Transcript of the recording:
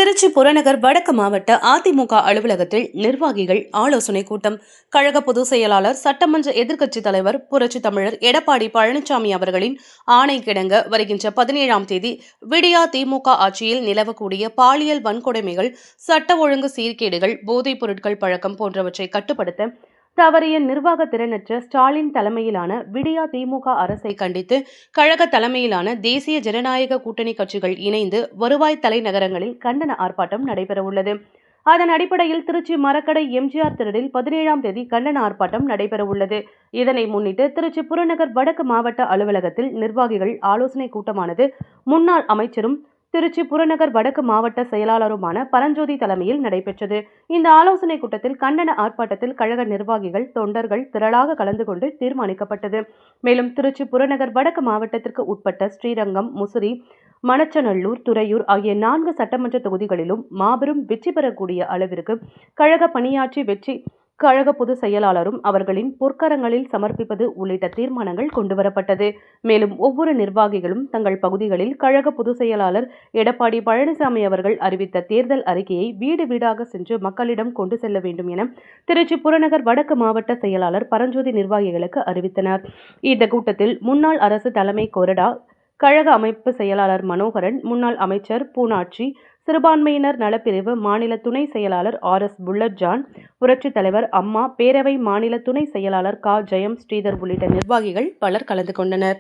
திருச்சி புறநகர் வடக்கு மாவட்ட அதிமுக அலுவலகத்தில் நிர்வாகிகள் ஆலோசனை கூட்டம். கழக பொதுச் செயலாளர், சட்டமன்ற எதிர்க்கட்சித் தலைவர் புரட்சித் தமிழர் எடப்பாடி பழனிசாமி அவர்களின் ஆணை கிடங்க வருகின்ற 17ஆம் தேதி விடியா திமுக ஆட்சியில் நிலவக்கூடிய பாலியல் வன்கொடுமைகள், சட்ட ஒழுங்கு சீர்கேடுகள், போதைப் பொருட்கள் பழக்கம் போன்றவற்றை கட்டுப்படுத்த தவறிய நிர்வாக திறனற்ற ஸ்டாலின் தலைமையிலான விடியா திமுக அரசை கண்டித்து கழக தலைமையிலான தேசிய ஜனநாயக கூட்டணி கட்சிகள் இணைந்து வருவாய் தலைநகரங்களில் கண்டன ஆர்ப்பாட்டம் நடைபெறவுள்ளது. அதன் அடிப்படையில் திருச்சி மரக்கடை எம்ஜிஆர் திடலில் 17ஆம் தேதி கண்டன ஆர்ப்பாட்டம் நடைபெறவுள்ளது. இதனை முன்னிட்டு திருச்சி புறநகர் வடக்கு மாவட்ட அலுவலகத்தில் நிர்வாகிகள் ஆலோசனை கூட்டமானது முன்னாள் அமைச்சரும் திருச்சி புறநகர் வடக்கு மாவட்ட செயலாளருமான பரஞ்சோதி தலைமையில் நடைபெற்றது. இந்த ஆலோசனை கூட்டத்தில் கண்டன ஆர்ப்பாட்டத்தில் கழக நிர்வாகிகள், தொண்டர்கள் திரளாக கலந்து கொண்டு தீர்மானிக்கப்பட்டது. மேலும் திருச்சி புறநகர் வடக்கு மாவட்டத்திற்கு உட்பட்ட ஸ்ரீரங்கம், முசிறி, மணச்சநல்லூர், துறையூர் ஆகிய 4 சட்டமன்ற தொகுதிகளிலும் மாபெரும் வெற்றி பெறக்கூடிய அளவிற்கு கழக பணியாற்றி வெற்றி கழக பொதுச் செயலாளரும் அவர்களின் பொற்கரங்களில் சமர்ப்பிப்பது உள்ளிட்ட தீர்மானங்கள் கொண்டுவரப்பட்டது. மேலும் ஒவ்வொரு நிர்வாகிகளும் தங்கள் பகுதிகளில் கழக பொதுச் செயலாளர் எடப்பாடி பழனிசாமி அவர்கள் அறிவித்த தேர்தல் அறிக்கையை வீடு வீடாக சென்று மக்களிடம் கொண்டு செல்ல வேண்டும் என திருச்சி புறநகர் வடக்கு மாவட்ட செயலாளர் பரஞ்சோதி நிர்வாகிகளுக்கு அறிவித்தனர். இந்த கூட்டத்தில் முன்னாள் அரசு தலைமை கொறடா, கழக அமைப்பு செயலாளர் மனோகரன், முன்னாள் அமைச்சர் பூனாட்சி, சிறுபான்மையினர் நலப்பிரிவு மாநில துணை செயலாளர் RS புல்லட் ஜான், புரட்சித் தலைவர் அம்மா பேரவை மாநில துணை செயலாளர் ஜெயம் ஸ்ரீதர் உள்ளிட்ட நிர்வாகிகள் பலர் கலந்து கொண்டனர்.